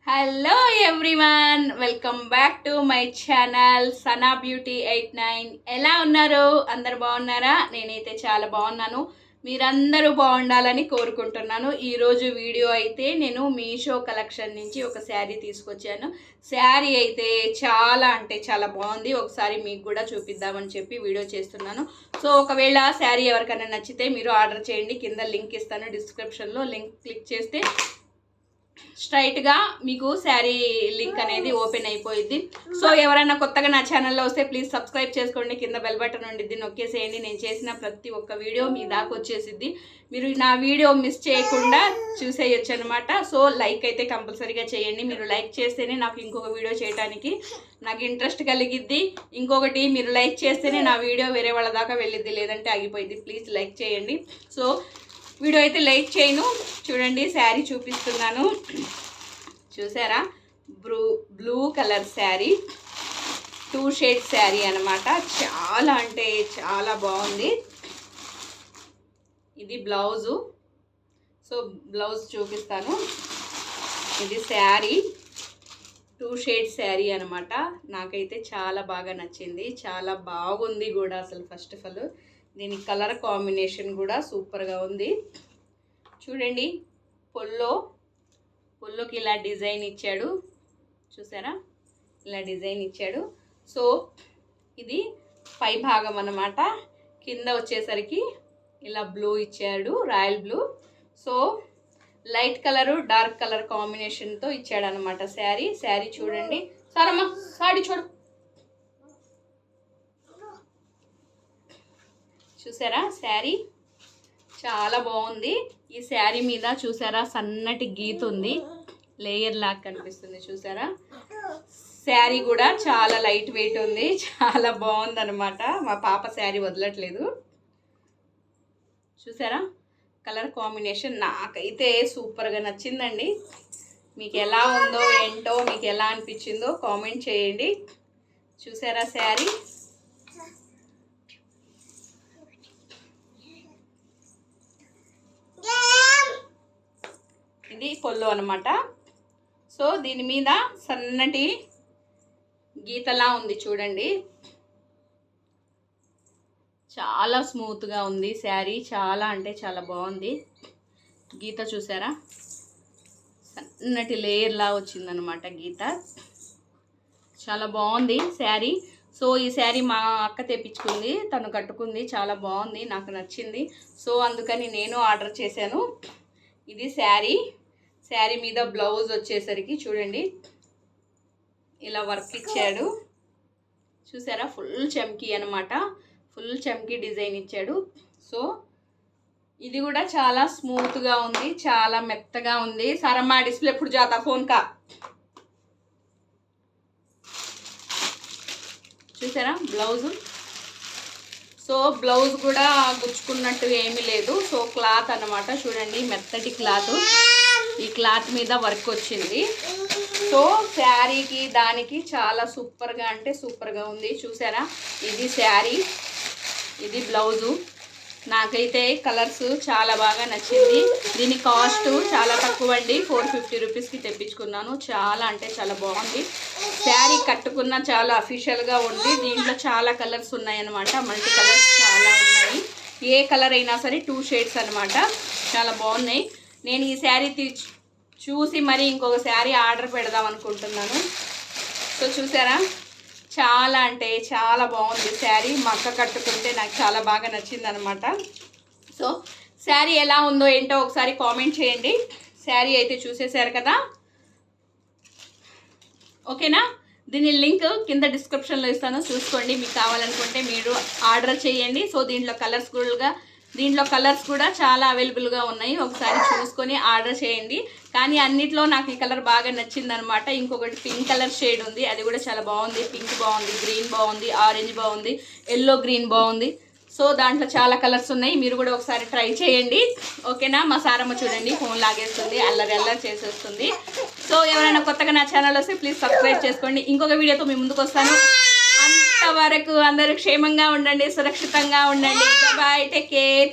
Hello everyone, welcome back to my channel Sana beauty 89. ఎలా ఉన్నారు? అందరు బాగున్నారా? నేనైతే చాలా బాగున్నాను. మీరందరూ బాగుండాలని కోరుకుంటున్నాను. ఈరోజు వీడియో అయితే నేను మీషో కలెక్షన్ నుంచి ఒక శారీ తీసుకొచ్చాను. శారీ అయితే చాలా అంటే చాలా బాగుంది. ఒకసారి మీకు కూడా చూపిద్దామని చెప్పి వీడియో చేస్తున్నాను. సో ఒకవేళ శారీ ఎవరికైనా నచ్చితే మీరు ఆర్డర్ చేయండి. కింద లింక్ ఇస్తాను, డిస్క్రిప్షన్లో లింక్ క్లిక్ చేస్తే స్ట్రైట్గా మీకు శారీ లింక్ అనేది ఓపెన్ అయిపోయింది. సో ఎవరైనా కొత్తగా నా ఛానల్లో వస్తే ప్లీజ్ సబ్స్క్రైబ్ చేసుకోండి. కింద బెల్ బటన్ ఉండిద్ది, నొక్కేసేయండి. నేను చేసిన ప్రతి ఒక్క వీడియో మీ దాకా వచ్చేసిద్ది. మీరు నా వీడియో మిస్ చేయకుండా చూసేయచ్చు అనమాట. సో లైక్ అయితే కంపల్సరీగా చేయండి. మీరు లైక్ చేస్తేనే నాకు ఇంకొక వీడియో చేయడానికి నాకు ఇంట్రెస్ట్ కలిగిద్ది. ఇంకొకటి, మీరు లైక్ చేస్తేనే నా వీడియో వేరే వాళ్ళ దాకా వెళ్ళిద్ది, లేదంటే ఆగిపోయింది. ప్లీజ్ లైక్ చేయండి. సో వీడియో అయితే లైక్ చేయను. చూడండి, శారీ చూపిస్తున్నాను. చూసారా? Blue colour sari, 2 shades sari అనమాట. చాలా అంటే చాలా బాగుంది. ఇది బ్లౌజు. సో బ్లౌజ్ చూపిస్తాను. ఇది శారీ, 2 షేడ్స్ శారీ అనమాట. నాకైతే చాలా బాగా నచ్చింది, చాలా బాగుంది కూడా. అసలు ఫస్ట్ ఆఫ్ ఆల్ దీని కలర్ కాంబినేషన్ కూడా సూపర్గా ఉంది. చూడండి, పొల్లోకి ఇలా డిజైన్ ఇచ్చాడు. చూసారా? ఇలా డిజైన్ ఇచ్చాడు. సో ఇది పై భాగం అన్నమాట. కింద వచ్చేసరికి ఇలా బ్లూ ఇచ్చాడు, royal blue. So light colour dark colour కాంబినేషన్తో ఇచ్చాడు అనమాట శారీ. చూడండి సారమ్మా, సారీ చూడు. చూసారా? శారీ చాలా బాగుంది. ఈ శారీ మీద చూసారా సన్నటి గీత ఉంది, లేయర్ లాగా కనిపిస్తుంది. చూసారా? శారీ కూడా చాలా లైట్ వెయిట్ ఉంది, చాలా బాగుంది అనమాట. మా పాప శారీ వదలట్లేదు. చూసారా? కలర్ కాంబినేషన్ నాకైతే సూపర్గా నచ్చిందండి. మీకు ఎలా ఉందో ఏంటో, మీకు ఎలా అనిపించిందో కామెంట్ చేయండి. చూసారా? శారీ ఇది పొల్లు అనమాట. సో దీని మీద సన్నటి గీతలా ఉంది చూడండి. చాలా స్మూత్గా ఉంది శారీ, చాలా అంటే చాలా బాగుంది. గీత చూసారా? సన్నటి లేయర్లా వచ్చిందనమాట గీత. చాలా బాగుంది శారీ. సో ఈ శారీ మా అక్క తెప్పించుకుంది, తను కట్టుకుంది. చాలా బాగుంది, నాకు నచ్చింది. సో అందుకని నేను ఆర్డర్ చేశాను. ఇది శారీ మీద బ్లౌజ్ వచ్చేసరికి చూడండి ఇలా వర్క్ ఇచ్చాడు. చూసారా? ఫుల్ చమ్కీ అనమాట, ఫుల్ చమ్కీ డిజైన్ ఇచ్చాడు. సో ఇది కూడా చాలా స్మూత్గా ఉంది, చాలా మెత్తగా ఉంది. సరమ్మా డిస్ప్లే ఎప్పుడు జాతా ఫోన్ కా. చూసారా బ్లౌజు? సో బ్లౌజ్ కూడా గుచ్చుకున్నట్టు ఏమీ లేదు. సో క్లాత్ అన్నమాట. చూడండి, మెత్తటి క్లాత్. ఈ క్లాత్ మీద వర్క్ వచ్చింది. సో శారీకి దానికి చాలా సూపర్గా అంటే సూపర్గా ఉంది. చూసారా? ఇది శారీ, ఇది బ్లౌజు. నాకైతే కలర్స్ చాలా బాగా నచ్చింది. దీని కాస్ట్ చాలా తక్కువ అండి, 450 రూపీస్కి తెప్పించుకున్నాను. చాలా అంటే చాలా బాగుంది. శారీ కట్టుకున్న చాలా అఫీషియల్గా ఉంది. దీంట్లో చాలా కలర్స్ ఉన్నాయన్నమాట, మల్టీ కలర్స్ చాలా ఉన్నాయి. ఏ కలర్ అయినా సరే 2 షేడ్స్ అనమాట. చాలా బాగున్నాయి. నేను ఈ శారీ చూసి మరి ఇంకొక శారీ ఆర్డర్ పెడదాం అనుకుంటున్నాను. సో చూసారా? చాలా అంటే చాలా బాగుంది శారీ. మా అక్క కట్టుకుంటే నాకు చాలా బాగా నచ్చింది అనమాట. సో శారీ ఎలా ఉందో ఏంటో ఒకసారి కామెంట్ చేయండి. శారీ అయితే చూసేశారు కదా, ఓకేనా? దీని లింక్ కింద డిస్క్రిప్షన్లో ఇస్తాను, చూసుకోండి. మీకు కావాలనుకుంటే మీరు ఆర్డర్ చేయండి. సో దీంట్లో కలర్స్ కూడా చాలా అవైలబుల్గా ఉన్నాయి. ఒకసారి చూసుకొని ఆర్డర్ చేయండి. కానీ అన్నిట్లో నాకు ఈ కలర్ బాగా నచ్చిందనమాట. ఇంకొకటి పింక్ కలర్ షేడ్ ఉంది, అది కూడా చాలా బాగుంది. పింక్ బాగుంది, గ్రీన్ బాగుంది, ఆరెంజ్ బాగుంది, ఎల్లో గ్రీన్ బాగుంది. సో దాంట్లో చాలా కలర్స్ ఉన్నాయి, మీరు కూడా ఒకసారి ట్రై చేయండి, ఓకేనా? మా సారమ్మ చూడండి ఫోన్ లాగేస్తుంది, అల్లరి చేసేస్తుంది. సో ఎవరైనా కొత్తగా నా ఛానల్ వస్తే ప్లీజ్ సబ్స్క్రైబ్ చేసుకోండి. ఇంకొక వీడియోతో మీ ముందుకు వస్తాను. అంతవరకు అందరూ క్షేమంగా ఉండండి, సురక్షితంగా ఉండండి. Bye, take care.